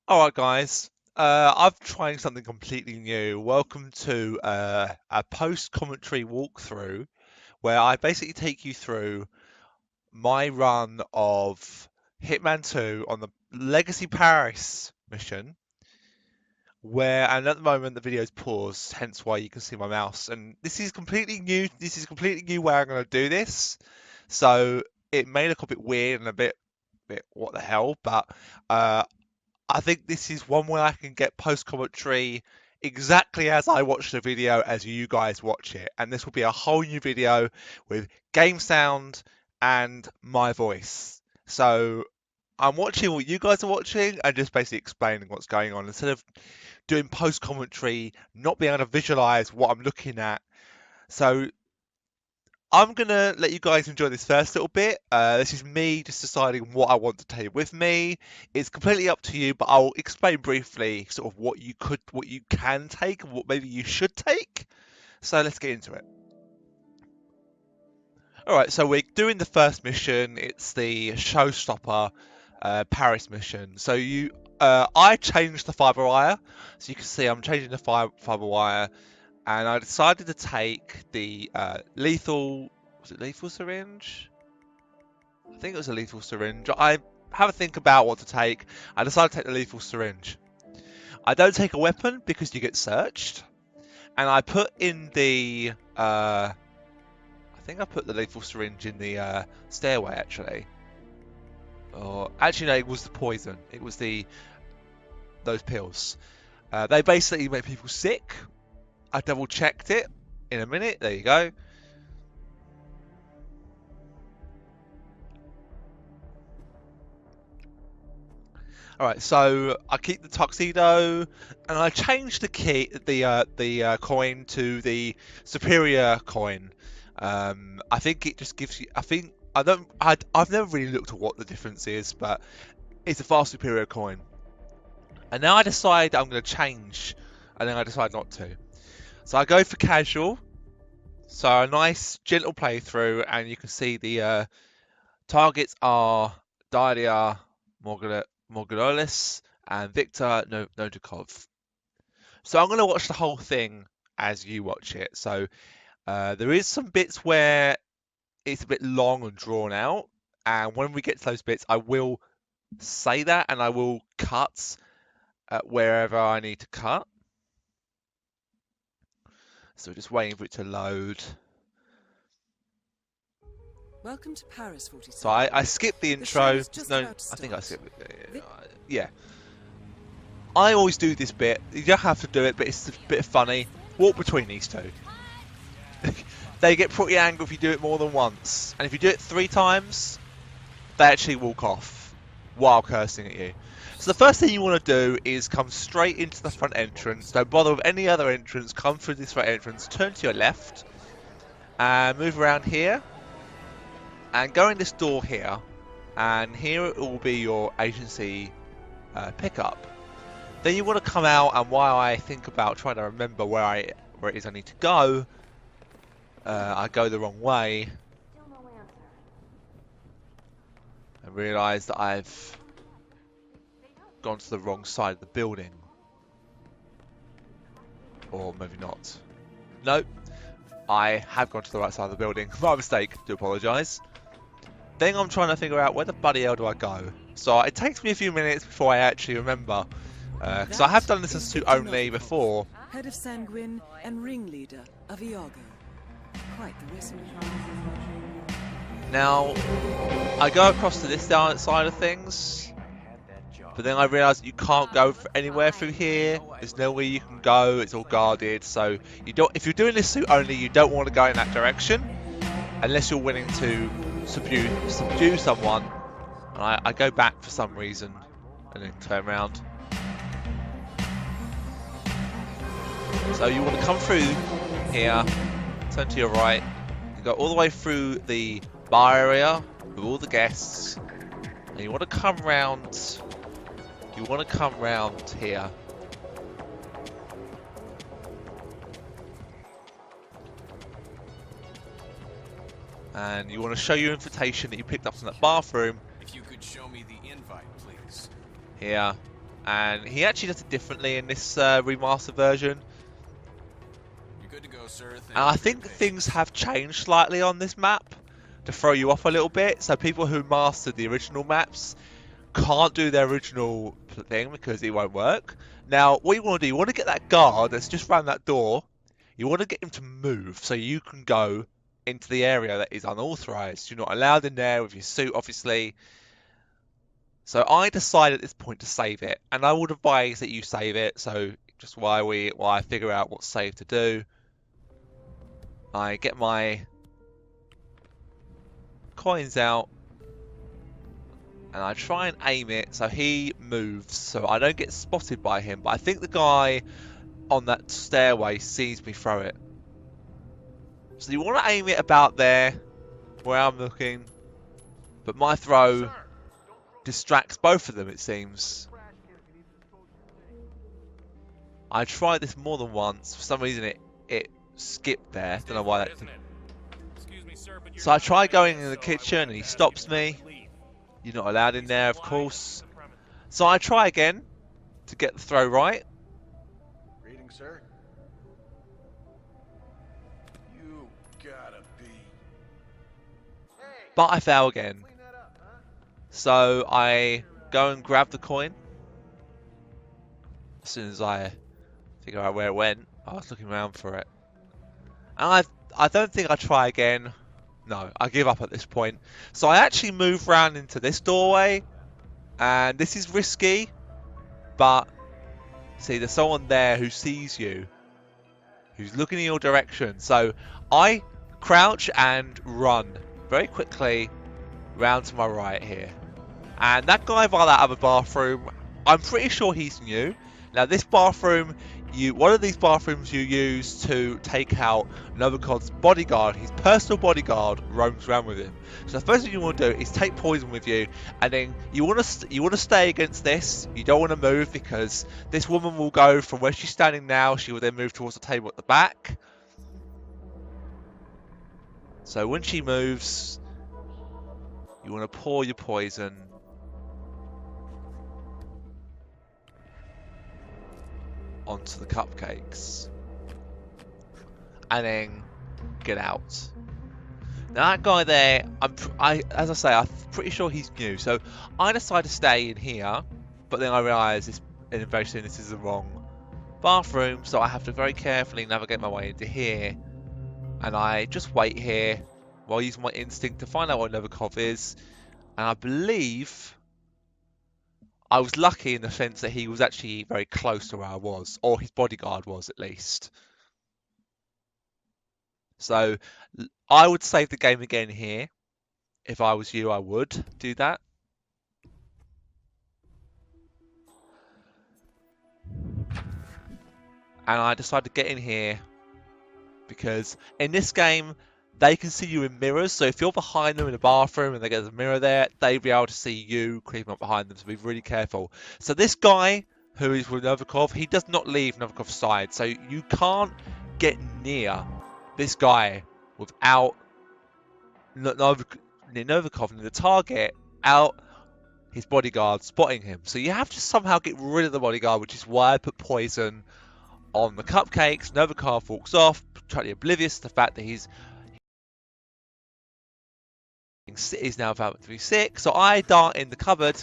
Alright guys, I'm trying something completely new. Welcome to a post-commentary walkthrough where I basically take you through my run of Hitman 2 on the Legacy Paris mission and at the moment the video's paused, hence why you can see my mouse. And this is completely new. This is completely new way I'm going to do this. So it may look a bit weird and a bit what the hell, but uh, I think this is one way I can get post commentary exactly as I watch the video as you guys watch it. And this will be a whole new video with game sound and my voice. So I'm watching what you guys are watching and just basically explaining what's going on instead of doing post commentary, not being able to visualize what I'm looking at. So I'm gonna let you guys enjoy this first little bit. This is me just deciding what I want to take with me. It's completely up to you, but I'll explain briefly sort of what you can take, and what maybe you should take. So let's get into it. All right, so we're doing the first mission. It's the Showstopper Paris mission. So I changed the fiber wire, so you can see I'm changing the fiber wire, and I decided to take the lethal. Was it lethal syringe? I think it was a lethal syringe. I have a think about what to take. I decided to take the lethal syringe. I don't take a weapon because you get searched, and I put in the. I think I put the lethal syringe in the stairway actually. Or actually no, it was the poison. It was those pills. They basically make people sick. I double checked it in a minute. There you go. All right, so I keep the tuxedo, and I changed the coin to the superior coin. I think it just gives you. I've never really looked at what the difference is, but it's a far superior coin. And now I decide I'm going to change, and then I decide not to. So I go for casual. So a nice gentle playthrough, and you can see the targets are Daria Morganolis and Victor Novikov. So I'm going to watch the whole thing as you watch it. So there is some bits where it's a bit long and drawn out, and when we get to those bits, I will say that, and I will cut wherever I need to cut. So just waiting for it to load. Welcome to Paris, 47. So I skipped the intro. No, I start. think I skipped it. Yeah. I always do this bit. You don't have to do it, but it's a bit funny. Walk between these two. They get pretty angry if you do it more than once. And if you do it 3 times, they actually walk off while cursing at you. So the first thing you want to do is come straight into the front entrance. Don't bother with any other entrance. Come through this front entrance. Turn to your left. And move around here. And go in this door here. And here it will be your agency pickup. Then you want to come out, and while I think about trying to remember where it is I need to go, I go the wrong way and realise that I've gone to the wrong side of the building. Or maybe not. Nope, I have gone to the right side of the building. My mistake, do apologise. Then I'm trying to figure out where the bloody hell do I go. So it takes me a few minutes before I actually remember. Because I have done this as 2 only before. Head of Sanguine and ringleader of Iago. Quite the resume. Now, I go across to this side of things, but then I realise that you can't go anywhere through here. There's nowhere you can go. It's all guarded. So you don't. If you're doing this suit only, you don't want to go in that direction, unless you're willing to subdue someone. And I go back for some reason, and then turn around. So you want to come through here, turn to your right, you go all the way through the bar area with all the guests, and you want to come round. You want to come round here. And you want to show your invitation that you picked up from that bathroom. If you could show me the invite, please. Here. and he actually does it differently in this remastered version. You're good to go, sir. Thank And I you for your think things patience. have changed slightly on this map to throw you off a little bit. So people who mastered the original maps can't do their original thing because it won't work. Now, what you want to do, you want to get that guard that's just around that door. You want to get him to move so you can go into the area that is unauthorized. You're not allowed in there with your suit, obviously. So I decided at this point to save it, and I would advise that you save it. So just while I figure out what save to do, I get my coins out and I try and aim it so he moves so I don't get spotted by him. But I think the guy on that stairway sees me throw it. So you want to aim it about there where I'm looking, but my throw distracts both of them, it seems. I tried this more than once. For some reason it skipped there. Don't know why that did. So I try going in the kitchen and he stops me. You're not allowed in there, of course. So I try again to get the throw right. Reading, sir. You gotta be. But I fail again. So I go and grab the coin. As soon as I figure out where it went, I was looking around for it. And I don't think I try again. No, I give up at this point. So I actually move round into this doorway. And this is risky. But, see, there's someone there who sees you. Who's looking in your direction. So I crouch and run very quickly round to my right here. And that guy by that other bathroom, I'm pretty sure he's new. Now this bathroom, one of these bathrooms you use to take out Novikov's bodyguard, his personal bodyguard roams around with him. So the first thing you want to do is take poison with you, and then you want to stay against this. You don't want to move because this woman will go from where she's standing now. She will then move towards the table at the back. So when she moves, you want to pour your poison onto the cupcakes and then get out. Now that guy there, as I say, I'm pretty sure he's new. So I decide to stay in here, but then I realise very soon this is the wrong bathroom, so I have to very carefully navigate my way into here, and I just wait here while using my instinct to find out what Novikov is. And I believe I was lucky in the sense that he was actually very close to where I was, or his bodyguard was at least. So I would save the game again here. If I was you, I would do that. And I decided to get in here because in this game, they can see you in mirrors. So if you're behind them in the bathroom and they get a mirror there, they'll be able to see you creeping up behind them. So be really careful. So this guy who is with Novikov, he does not leave Novikov's side. So you can't get near this guy without Novikov and the target out his bodyguard spotting him. So you have to somehow get rid of the bodyguard, which is why I put poison on the cupcakes. Novikov walks off, totally oblivious to the fact that he's now about to be sick. So I dart in the cupboard,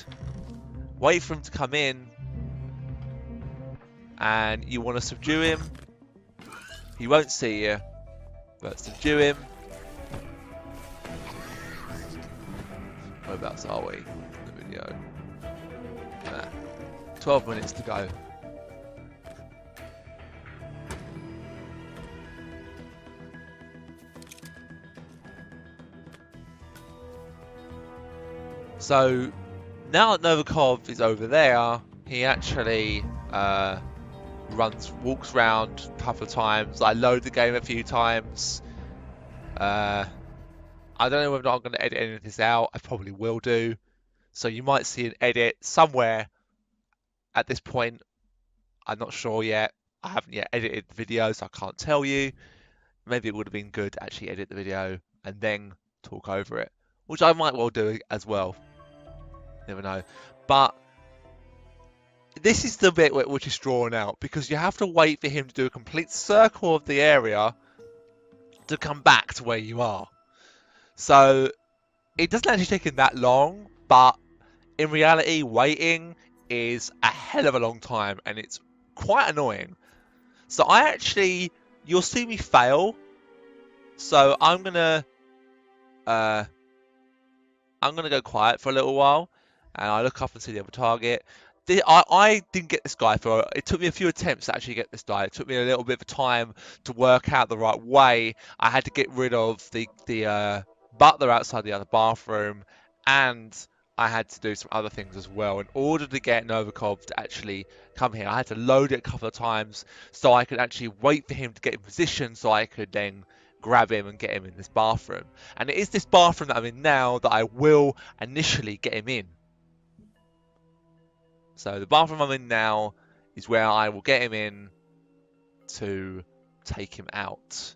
wait for him to come in, and you want to subdue him. He won't see you, but subdue him. Whereabouts are we in the video? 12 minutes to go. So now that Novikov is over there, he actually walks around a couple of times. I load the game a few times. I don't know whether or not I'm going to edit any of this out. I probably will do. So you might see an edit somewhere at this point. I'm not sure yet. I haven't yet edited the video, so I can't tell you. Maybe it would have been good to actually edit the video and then talk over it, which I might well do as well. Never know. But this is the bit which is drawn out because you have to wait for him to do a complete circle of the area to come back to where you are. So it doesn't actually take him that long, but in reality, waiting is a hell of a long time and it's quite annoying. So you'll see me fail. So I'm gonna go quiet for a little while, and I look up and see the other target. I didn't get this guy for. It took me a few attempts to actually get this guy. It took me a little bit of time to work out the right way. I had to get rid of the butler outside the other bathroom, and I had to do some other things as well in order to get Novikov to actually come here. I had to load it a couple of times so I could actually wait for him to get in position so I could then grab him and get him in this bathroom. And it is this bathroom that I'm in now that I will initially get him in. So the bathroom I'm in now is where I will get him in to take him out.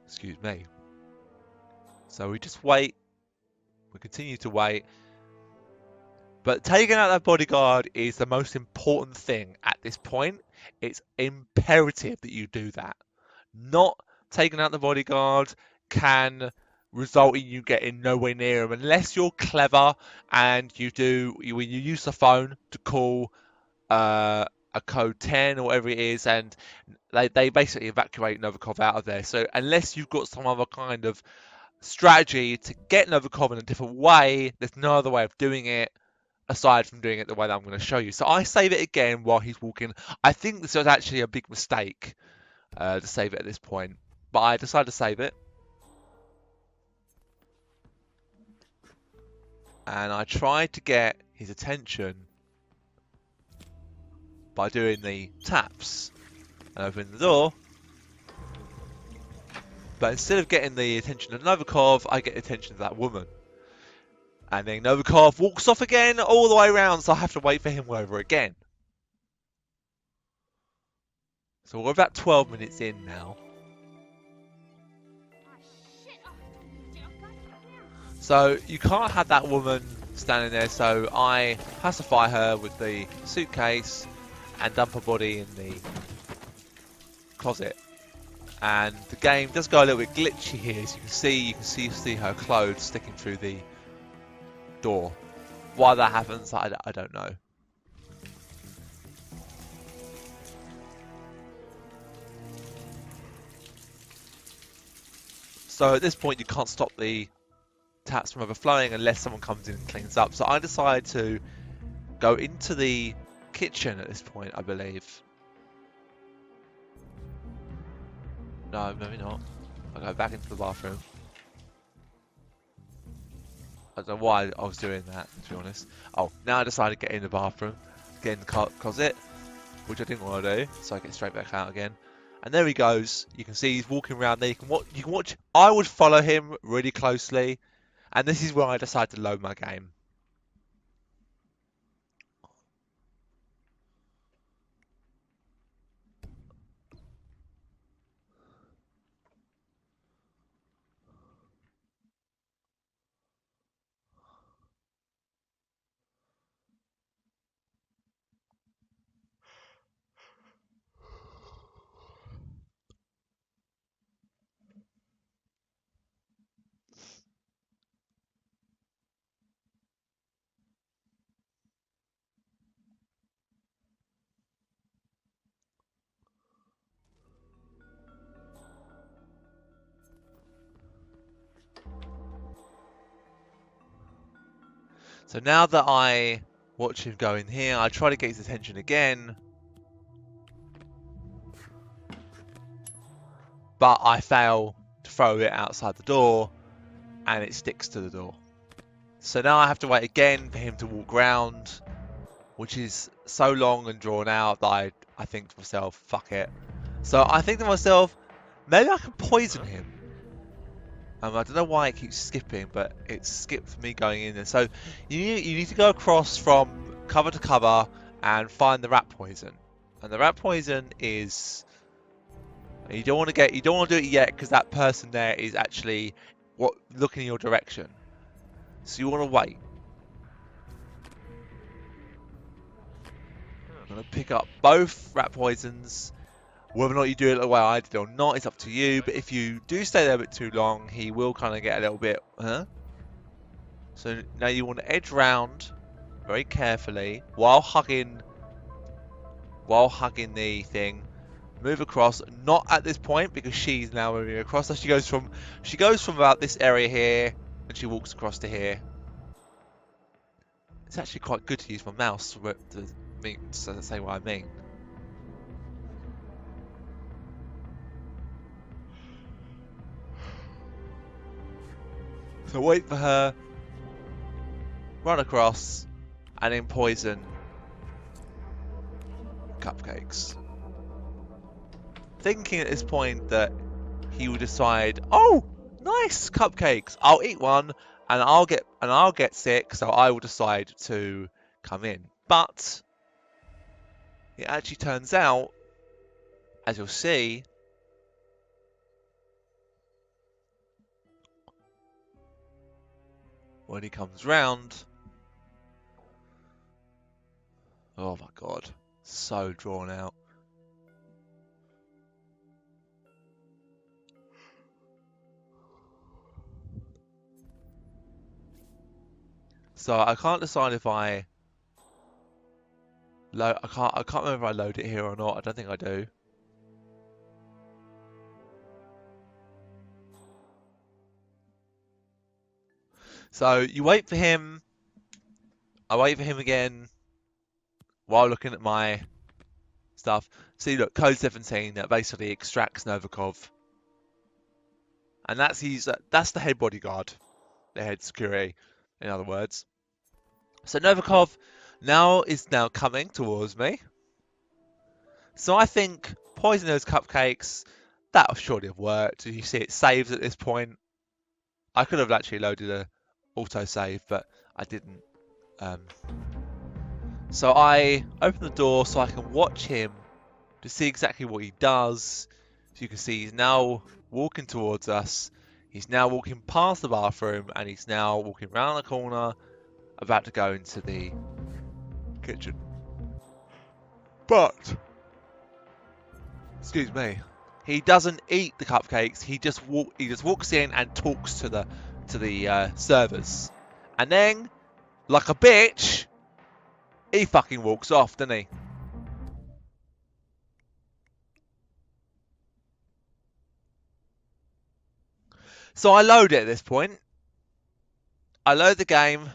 Excuse me. So we just wait. We continue to wait. But taking out that bodyguard is the most important thing at this point. It's imperative that you do that. Not taking out the bodyguard can result in you getting nowhere near him unless you're clever and when you use the phone to call a code 10 or whatever it is, and they basically evacuate Novikov out of there. So unless you've got some other kind of strategy to get Novikov in a different way, there's no other way of doing it aside from doing it the way that I'm going to show you. So I save it again while he's walking. I think this was actually a big mistake to save it at this point, but I decided to save it. And I tried to get his attention by doing the taps and opening the door. But instead of getting the attention of Novikov, I get the attention of that woman. And then Novikov walks off again all the way around, so I have to wait for him over again. So we're about 12 minutes in now. So you can't have that woman standing there, so I pacify her with the suitcase and dump her body in the closet. And the game does go a little bit glitchy here, as you can see her clothes sticking through the door. Why that happens, I don't know. So at this point you can't stop the taps from overflowing unless someone comes in and cleans up. So I decide to go into the kitchen at this point, I believe. No, maybe not. I'll go back into the bathroom. I don't know why I was doing that, to be honest. Oh, now I decided to get in the bathroom, get in the closet, which I didn't want to do, so I get straight back out again. And there he goes. You can see he's walking around there. You can watch. I would follow him really closely, and this is where I decide to load my game. So now that I watch him go in here, I try to get his attention again. But I fail to throw it outside the door, and it sticks to the door. So now I have to wait again for him to walk round, which is so long and drawn out that I think to myself, fuck it. So I think to myself, maybe I can poison him. I don't know why it keeps skipping, but it skipped me going in there. So you need to go across from cover to cover and find the rat poison. And the rat poison is, you don't want to do it yet because that person there is actually looking in your direction. So you want to wait. I'm going to pick up both rat poisons. Whether or not you do it the way I did or not, it's up to you. But if you do stay there a bit too long, he will kind of get a little bit, huh? So now you want to edge round very carefully while hugging the thing. Move across, not at this point because she's now moving across. So she goes from about this area here and she walks across to here. It's actually quite good to use my mouse to say what I mean. So wait for her, run across, and then poison Cupcakes. Thinking at this point that he will decide, oh, nice Cupcakes, I'll eat one and I'll get sick, so I will decide to come in. But it actually turns out, as you'll see, when he comes round, oh my god, so drawn out. So I can't decide if I can't remember if I load it here or not. I don't think I do. So you wait for him. I wait for him again while looking at my stuff. See, look, code 17 that basically extracts Novikov, and that's the head bodyguard, the head security, in other words. So Novikov is now coming towards me. So I think poison those cupcakes. That will surely have worked. You see, it saves at this point. I could have actually loaded a autosave, but I didn't. So I open the door so I can watch him to see exactly what he does. So you can see he's now walking towards us. He's now walking past the bathroom and he's now walking around the corner, about to go into the kitchen. But, excuse me, he doesn't eat the cupcakes. He just walks in and talks to the servers, and then, like a bitch, he fucking walks off, doesn't he? So I load it at this point. I load the game.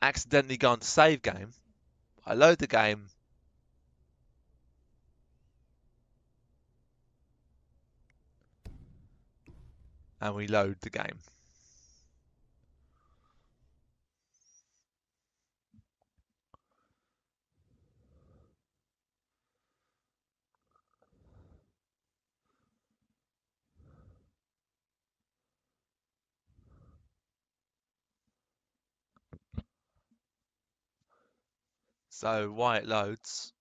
Accidentally go into save game. I load the game. And we load the game. So while it loads,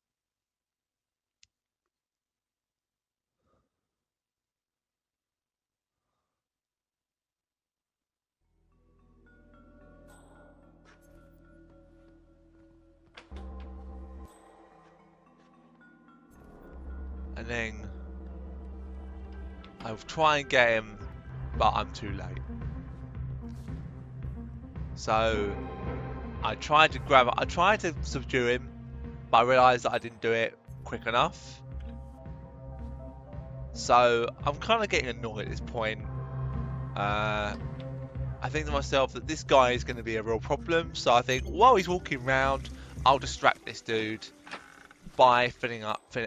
and then I'll try and get him, but I'm too late. So I tried to subdue him, but I realised that I didn't do it quick enough. So I'm kind of getting annoyed at this point. I think to myself that this guy is going to be a real problem. So I think while he's walking around, I'll distract this dude by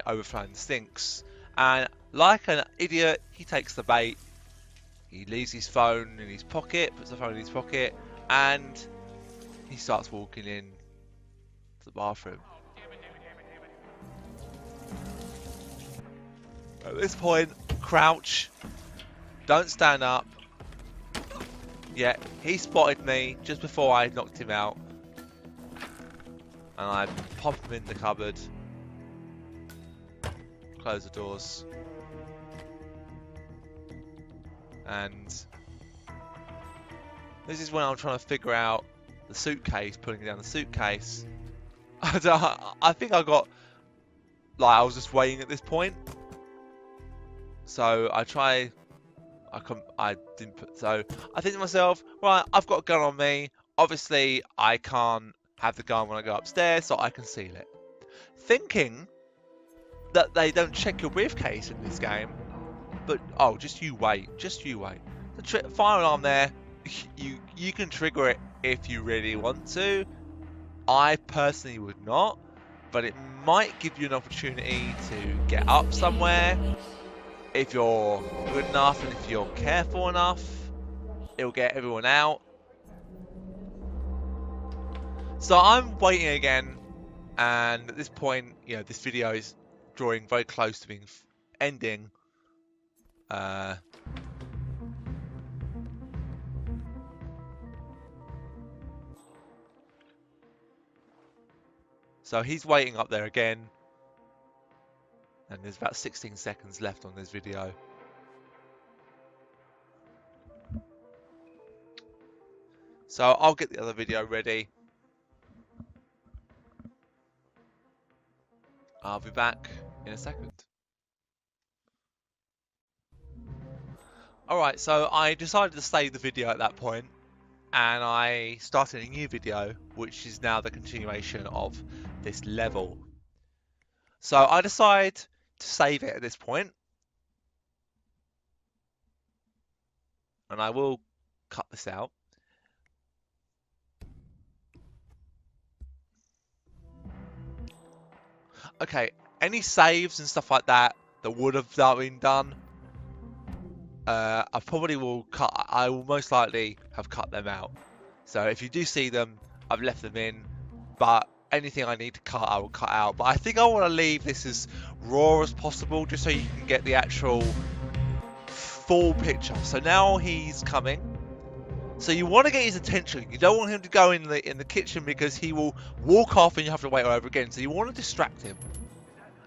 overflowing the sinks. And like an idiot, he takes the bait. He leaves his phone in his pocket, puts the phone in his pocket, and he starts walking in to the bathroom. At this point, crouch, don't stand up. Yeah, he spotted me just before I knocked him out. And I pop him in the cupboard. Close the doors. And This is when I'm trying to figure out the suitcase, putting down the suitcase. I think I got, like, I was just waiting at this point. So I didn't put, so I think to myself, right, I've got a gun on me. Obviously, I can't have the gun when I go upstairs, so I conceal it. Thinking that they don't check your briefcase in this game, but, oh, just you wait. The fire alarm there, you can trigger it if you really want to. I personally would not, but it might give you an opportunity to get up somewhere. If you're good enough and if you're careful enough, it'll get everyone out. So I'm waiting again, and at this point, you know, this video is drawing very close to being ending. So he's waiting up there again. And there's about 16 seconds left on this video. So I'll get the other video ready. I'll be back in a second. Alright, so I decided to save the video at that point, and I started a new video, which is now the continuation of this level. So I decide to save it at this point, and I will cut this out. Okay, any saves and stuff like that would have been done, I probably will cut. I will most likely have cut them out. So if you do see them, I've left them in, but anything I need to cut, I will cut out. But I think I want to leave this as raw as possible, just so you can get the actual full picture. So now he's coming. So you want to get his attention. You don't want him to go in the kitchen, because he will walk off and you have to wait all over again. So you want to distract him.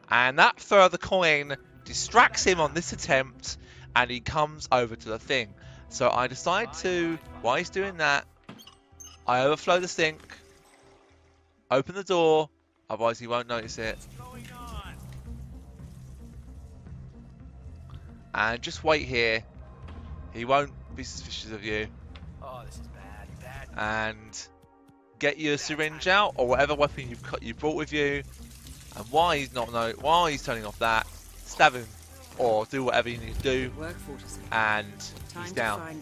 And that further coin distracts him on this attempt, and he comes over to the thing. So I decide to, while he's doing that, I overflow the sink, open the door, otherwise he won't notice it. And just wait here. He won't be suspicious of you. Oh, this is bad. And get your syringe out, or whatever weapon you brought with you. And while he's turning off that, stab him, or do whatever you need to do. And he's down.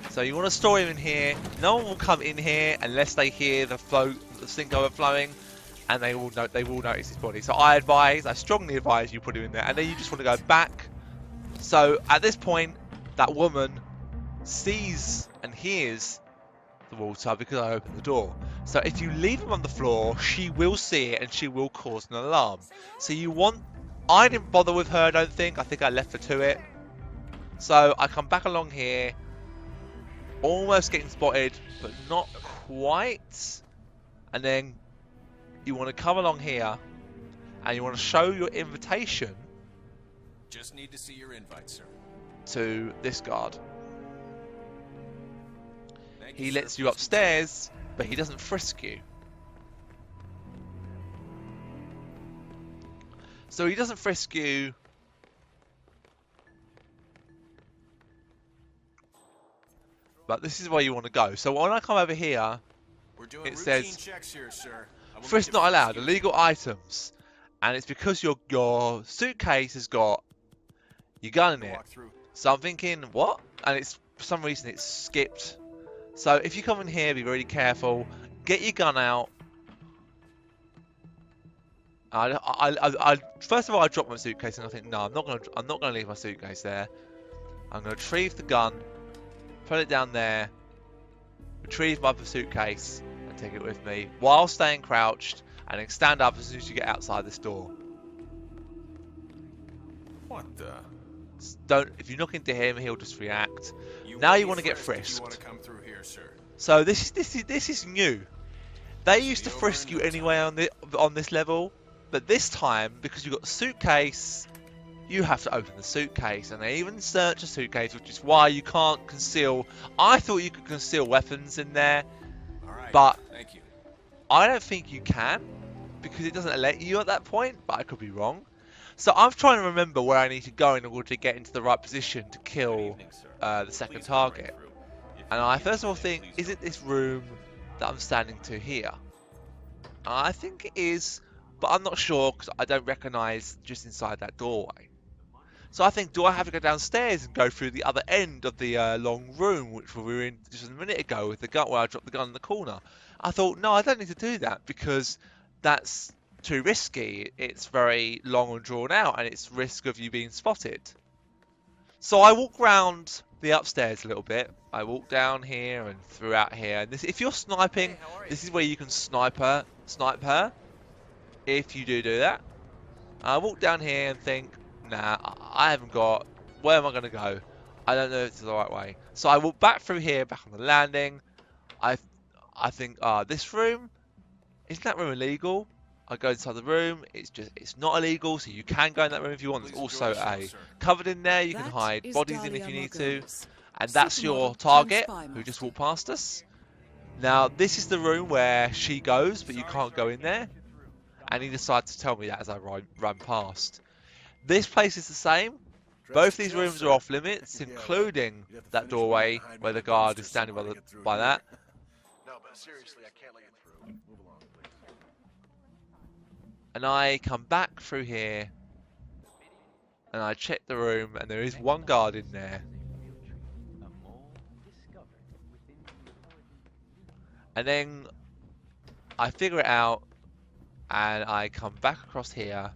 So you want to store him in here. No one will come in here unless they hear the sink overflowing, and they will notice his body. So I strongly advise you put him in there, and then you just want to go back. So at this point, that woman sees and hears the water because I opened the door. So if you leave him on the floor, she will see it and she will cause an alarm. So I didn't bother with her, I don't think. I think I left her to it. So I come back along here, almost getting spotted, but not quite. And then you want to come along here and you want to show your invitation. Just need to see your invite, sir. To this guard. He lets you upstairs, but he doesn't frisk you. So he doesn't frisk you. But this is where you want to go. So when I come over here, it says, checks here, sir. frisk not allowed, illegal items. And it's because your suitcase has got your gun in it. So I'm thinking, what? And it's, for some reason, it's skipped. So if you come in here, be really careful. Get your gun out. First of all, I drop my suitcase and I think, no, I'm not gonna leave my suitcase there. I'm gonna retrieve the gun, put it down there, retrieve my other suitcase, and take it with me while staying crouched, and then stand up as soon as you get outside this door. What the? If you knock into him, he'll just react. Now you want to get frisked. You want to come through here, sir. So this is new. They used to frisk you anyway on this level, but this time, because you've got the suitcase you have to open the suitcase, and they even search the suitcase, which is why you can't conceal. I thought you could conceal weapons in there, All right. but Thank you. I don't think you can, because it doesn't let you at that point, but I could be wrong. So I'm trying to remember where I need to go in order to get into the right position to kill the second target. And I first of all think, is it this room that I'm standing to here? I think it is, but I'm not sure because I don't recognise just inside that doorway. So I think, do I have to go downstairs and go through the other end of the long room, which we were in just a minute ago with the gun, where I dropped the gun in the corner? I thought, no, I don't need to do that because that's too risky. It's very long and drawn out, and it's risk of you being spotted. So I walk round the upstairs a little bit. I walk down here and throughout here. And this, if you're sniping, this is where you can snipe her. If you do that. I walk down here and think, nah, I haven't got. Where am I going to go? I don't know if it's the right way. So I walk back through here, back on the landing. I think, this room, isn't that room illegal? I go inside the room. It's not illegal, so you can go in that room if you want. There's also a cupboard in there. You can hide bodies in if you need to. And that's your target who just walked past us. Now, this is the room where she goes, but you can't go in there. And he decides to tell me that as I run past. This place is the same. Both these rooms are off limits, including that doorway where the guard is standing by that. No, but seriously, I can't let you through. Move along, please. And I come back through here, and I check the room, and there is one guard in there. And then I figure it out, and I come back across here,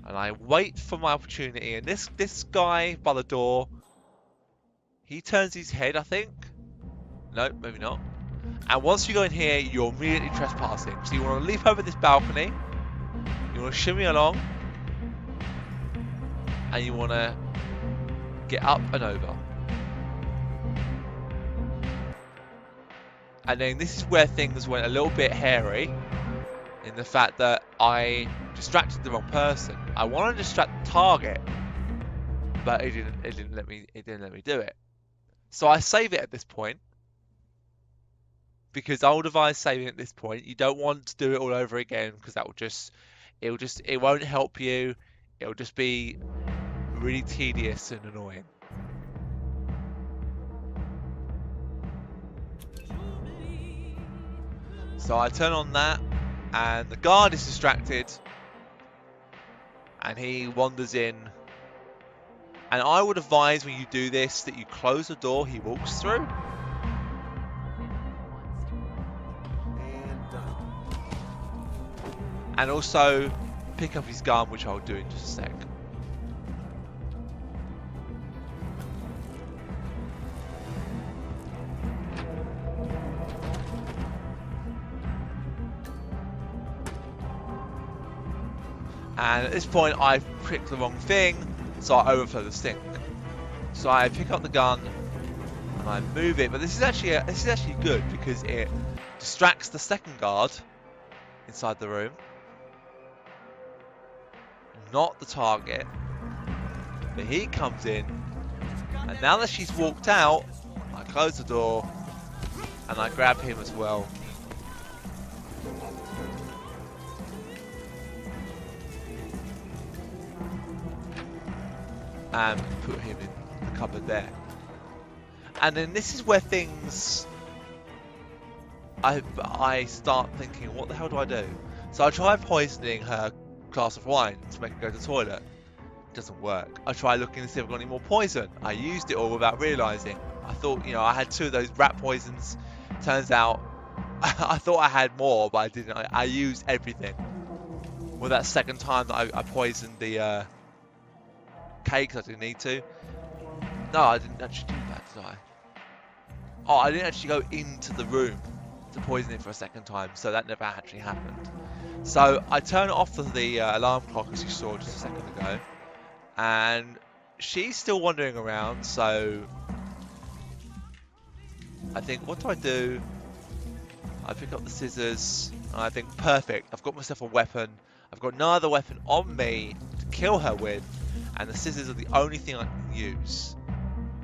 and I wait for my opportunity. And this guy by the door, he turns his head, I think. No, maybe not. And once you go in here, you're immediately trespassing. So you want to leap over this balcony, you want to shimmy along, and you want to get up and over. And then this is where things went a little bit hairy, in the fact that I distracted the wrong person. I want to distract the target, but it didn't let me do it. So I save it at this point, because I would advise saving at this point. You don't want to do it all over again, because it won't help you. It'll just be really tedious and annoying. So I turn on that, and the guard is distracted, and he wanders in. And I would advise when you do this that you close the door he walks through. And done. And also pick up his gun, which I'll do in just a sec. And at this point I clicked the wrong thing, so I overflow the sink. So I pick up the gun and I move it, but this is actually good because it distracts the second guard inside the room, not the target. But he comes in, and now that she's walked out, I close the door and I grab him as well. And put him in the cupboard there. And then this is where things, I start thinking, what the hell do I do? So I try poisoning her glass of wine to make her go to the toilet. It doesn't work. I try looking to see if I've got any more poison. I used it all without realising. I thought, I had 2 of those rat poisons. Turns out, I thought I had more, but I didn't. I used everything. Well, that second time that I poisoned the cakes, I didn't need to. No, I didn't actually do that, did I? Oh, I didn't actually go into the room to poison it for a second time, so that never actually happened. So I turn off the alarm clock, as you saw just a second ago, and she's still wandering around, so I think, what do I do? I pick up the scissors, and I think, perfect, I've got myself a weapon. I've got no other weapon on me to kill her with. and the scissors are the only thing I can use.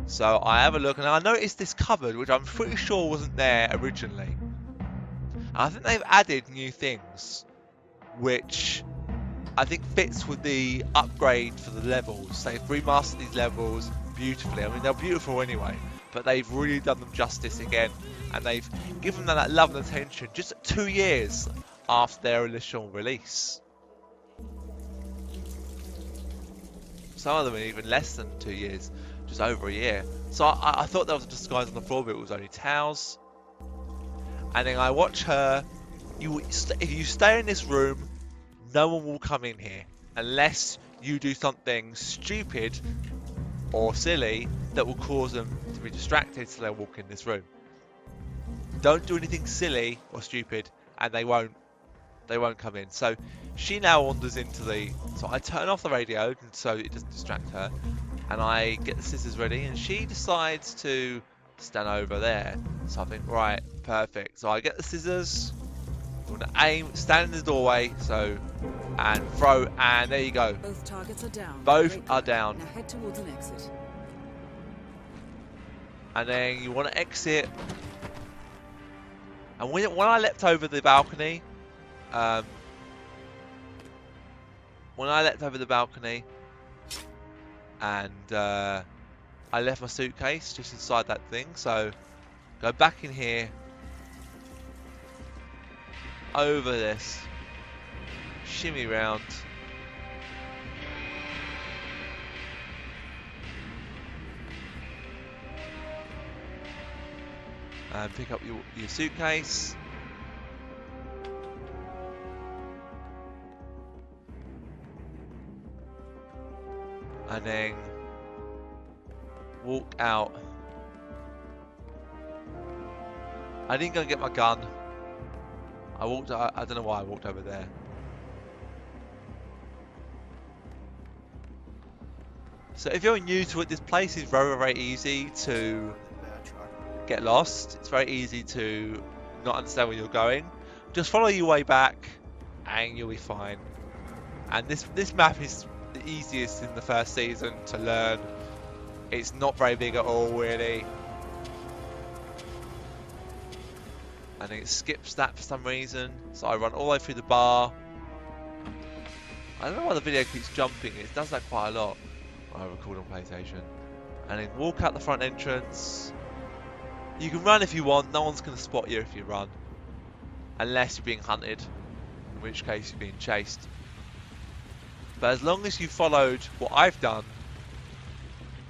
So I have a look, and I noticed this cupboard, which I'm pretty sure wasn't there originally. And I think they've added new things, which I think fits with the upgrade for the levels. They've remastered these levels beautifully. I mean, they're beautiful anyway, but they've really done them justice again, and they've given them that love and attention just 2 years after their initial release. Some of them are even less than 2 years, just over a year. So I thought there was a disguise on the floor, but it was only towels. And then I watch her. If you stay in this room, no one will come in here unless you do something stupid or silly that will cause them to be distracted, so they'll walk in this room. Don't do anything silly or stupid, and they won't come in. So she now wanders into the. So I turn off the radio so it doesn't distract her, and I get the scissors ready, and she decides to stand over there. So I think, right, perfect. So I get the scissors. I'm gonna aim, stand in the doorway, and throw, and there you go. Both targets are down. Both Great are work. down. Now head towards an exit. And then you want to exit. And when I leapt over the balcony, and I left my suitcase just inside that thing. So go back in here, over this, shimmy round. And pick up your suitcase. And then walk out. I didn't go get my gun. I don't know why I walked over there. So if you're new to it, this place is very, very easy to get lost. It's very easy to not understand where you're going. Just follow your way back and you'll be fine. And this map is the easiest in the first season to learn. It's not very big at all, really. And then it skips that for some reason. So I run all the way through the bar. I don't know why the video keeps jumping. It does that quite a lot when I record on PlayStation. And then walk out the front entrance. You can run if you want. No one's going to spot you if you run. Unless you're being hunted. In which case you're being chased. But as long as you followed what I've done,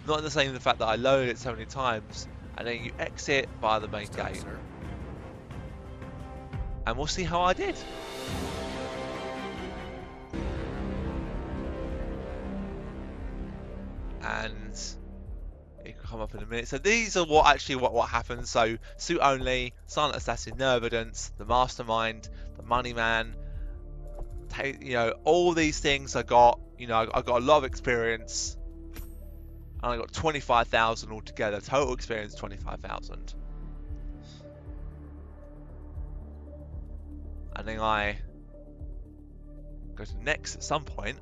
not in the same the fact that I loaded it so many times, and then you exit via the main gate. And we'll see how I did. And it can come up in a minute. So these are what happens. So suit only, silent assassin, no evidence, the mastermind, the money man. You know, all these things I got. You know, I got a lot of experience, and I got 25,000 altogether. Total experience 25,000. And then I go to next at some point.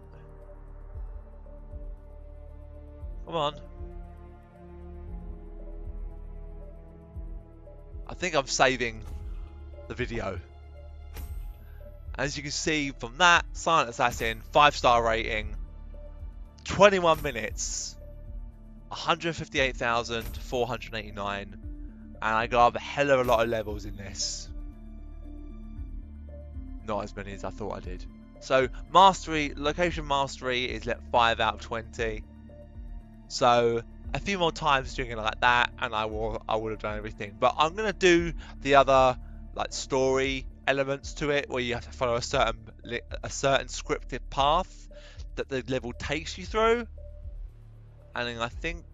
Come on. I think I'm saving the video. As you can see from that, Silent Assassin, 5-star rating, 21 minutes, 158,489, and I got a hell of a lot of levels in this. Not as many as I thought I did. So mastery, location mastery is let 5 out of 20. So a few more times doing it like that, and I would have done everything. But I'm gonna do the other like story elements to it, where you have to follow a certain scripted path that the level takes you through. And then I think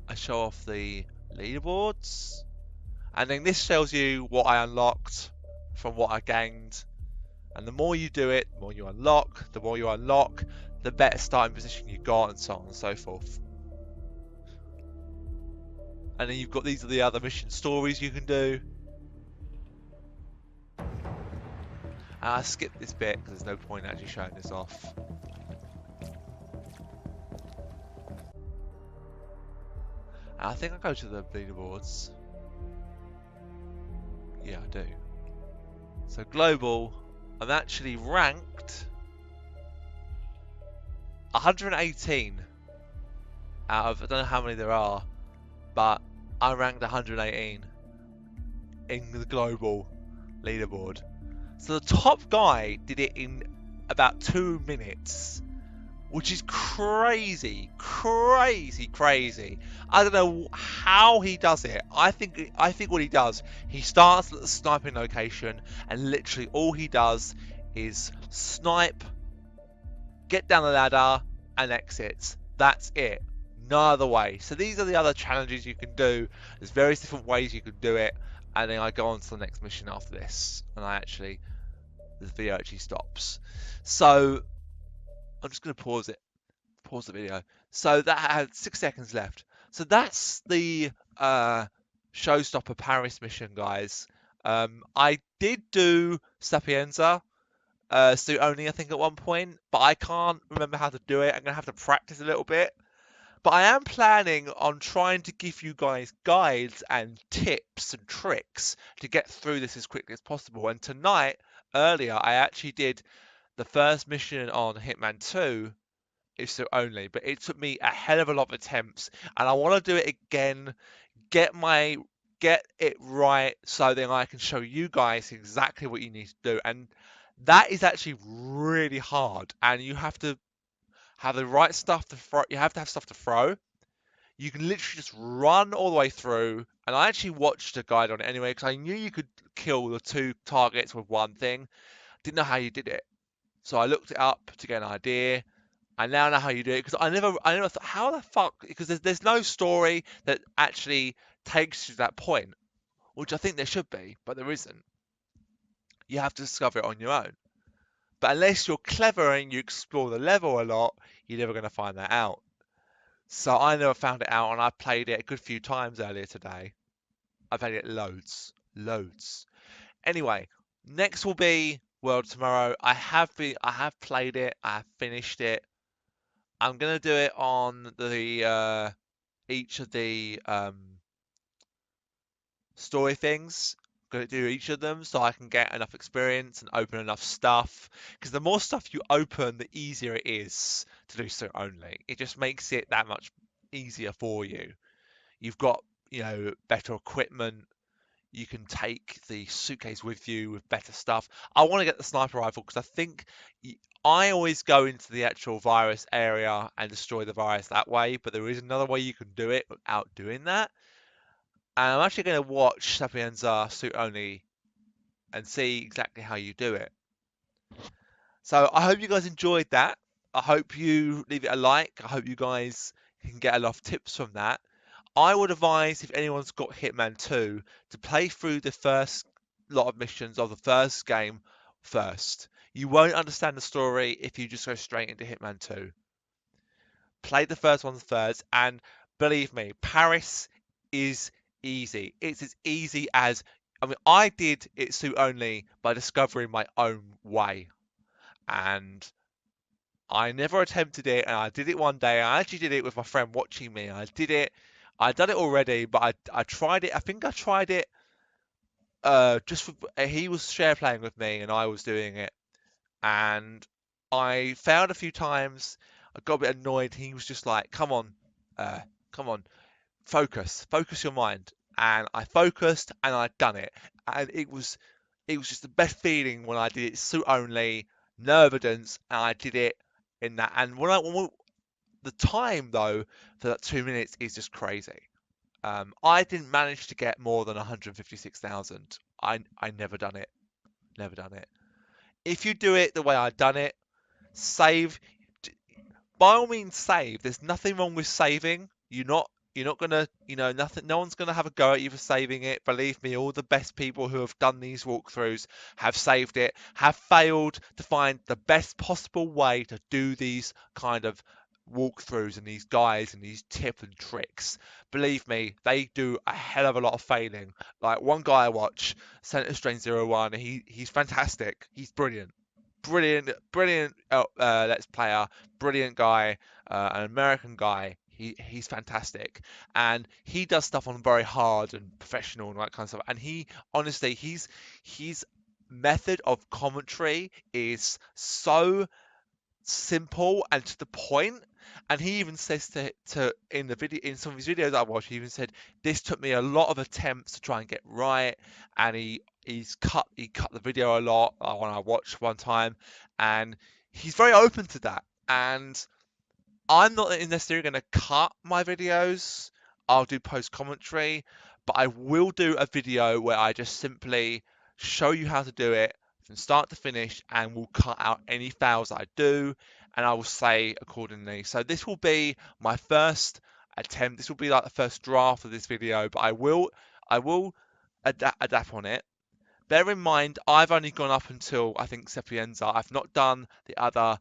I show off the leaderboards, and then this shows you what I unlocked from what I gained. And the more you do it, the more you unlock. The more you unlock, the better starting position you got, and so on and so forth. And then you've got these are the other mission stories you can do. And I skipped this bit because there's no point actually showing this off. And I think I go to the leaderboards. Yeah, I do. So global, I'm actually ranked 118 out of, I don't know how many there are, but I ranked 118 in the global leaderboard. So the top guy did it in about 2 minutes, which is crazy, crazy. I don't know how he does it. I think what he does, he starts at the sniping location, and literally all he does is snipe, get down the ladder, and exits. That's it. No other way. So these are the other challenges you can do. There's various different ways you can do it, and then I go on to the next mission after this, and the video actually stops. So I'm just going to pause the video. So that had 6 seconds left. So that's the Showstopper Paris mission, guys. I did do Sapienza suit only, I think, at one point, but I can't remember how to do it. I'm going to have to practice a little bit. But I am planning on trying to give you guys guides and tips and tricks to get through this as quickly as possible. And tonight, earlier, I actually did the first mission on Hitman 2 is so only, but it took me a hell of a lot of attempts, and I want to do it again, get it right, so then I can show you guys exactly what you need to do. And that is actually really hard, and you have to have the right stuff to throw. You have to have stuff to throw. You can literally just run all the way through, and I actually watched a guide on it anyway because I knew you could kill the 2 targets with one thing. Didn't know how you did it, so I looked it up to get an idea. I now know how you do it because I never thought, how the fuck, because there's no story that actually takes you to that point, which I think there should be, but there isn't. You have to discover it on your own. But unless you're clever and you explore the level a lot, you're never going to find that out. So I never found it out, and I played it a good few times earlier today. I played it loads. Anyway, next will be World Tomorrow. I have played it. I have finished it. I'm gonna do it on the each of the story things. I'm gonna do each of them so I can get enough experience and open enough stuff. Because the more stuff you open, the easier it is to do so only. It just makes it that much easier for you. You've got, better equipment. You can take the suitcase with you with better stuff. I want to get the sniper rifle because I think I always go into the actual virus area and destroy the virus that way, but there is another way you can do it without doing that. And I'm actually going to watch Sapienza suit only and see exactly how you do it. So I hope you guys enjoyed that. I hope you leave it a like. I hope you guys can get a lot of tips from that. I would advise, if anyone's got Hitman 2, to play through the first lot of missions of the first game first. You won't understand the story if you just go straight into Hitman 2. Play the first one first, and believe me, Paris is easy. It's as easy as, I did it suit only by discovering my own way. And I never attempted it, and I did it one day. I actually did it with my friend watching me. I did it. I'd done it already, but I tried it. I think I tried it just for, he was share playing with me, and I was doing it. And I failed a few times. I got a bit annoyed. He was just like, "Come on, come on, focus your mind." And I focused, and I'd done it. And it was just the best feeling when I did it suit only, no evidence, and I did it in that. And the time though for that 2 minutes is just crazy. I didn't manage to get more than 156,000. I never done it. Never done it. If you do it the way I've done it, save. By all means, save. There's nothing wrong with saving. You're not gonna, nothing. No one's gonna have a go at you for saving it. Believe me, all the best people who have done these walkthroughs have saved it, have failed to find the best possible way to do these kind of walkthroughs and these guides and these tips and tricks. Believe me, they do a hell of a lot of failing. Like one guy I watch, Senator Strange 01, he's fantastic. He's brilliant. Brilliant Let's Player, brilliant guy, an American guy. He's fantastic, and he does stuff on very hard and professional and that kind of stuff. And he honestly, his method of commentary is so simple and to the point. And he even says to in the video, in some of his videos I watched, he even said this took me a lot of attempts to try and get right. And he cut the video a lot when I watched one time, and he's very open to that. And I'm not necessarily going to cut my videos. I'll do post commentary, but I will do a video where I just simply show you how to do it from start to finish, and will cut out any fails that I do, and I will say accordingly. So this will be my first attempt. This will be like the first draft of this video, but I will adapt on it. Bear in mind, I've only gone up until I think Sapienza. I've not done uh,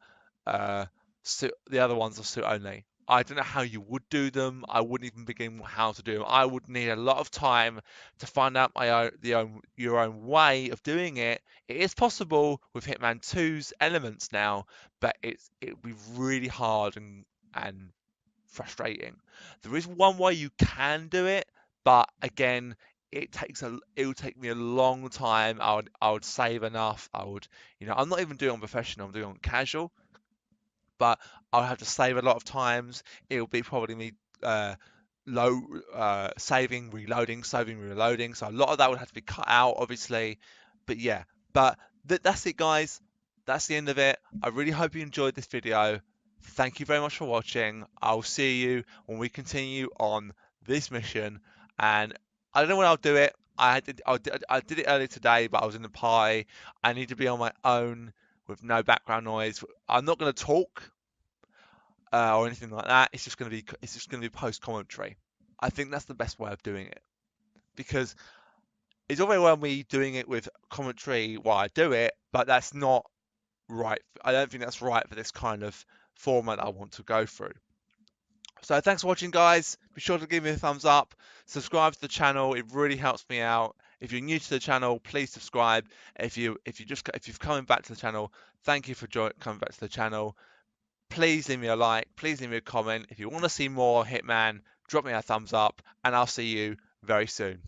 the other ones are suit only. I don't know how you would do them. I wouldn't even begin how to do them. I would need a lot of time to find out your own way of doing it. It is possible with Hitman 2's elements now, but it would be really hard and frustrating. There is one way you can do it, but again, it would take me a long time. I would save enough. I'm not even doing it on professional. I'm doing it on casual, but I'll have to save a lot of times. It'll be probably me uh, low saving, reloading. So a lot of that would have to be cut out, obviously. But yeah, but that's it, guys. That's the end of it. I really hope you enjoyed this video. Thank you very much for watching. I'll see you when we continue on this mission. And I don't know when I'll do it. I did it earlier today, but I was in the party. I need to be on my own with no background noise. I'm not going to talk or anything like that. It's just going to be post commentary. I think that's the best way of doing it, because it's all very well me doing it with commentary while I do it, but that's not right. I don't think that's right for this kind of format I want to go through. So thanks for watching, guys. Be sure to give me a thumbs up, subscribe to the channel. It really helps me out. If you're new to the channel, please subscribe. If you've coming back to the channel, thank you for coming back to the channel. Please leave me a like. Please leave me a comment. If you want to see more Hitman, drop me a thumbs up, and I'll see you very soon.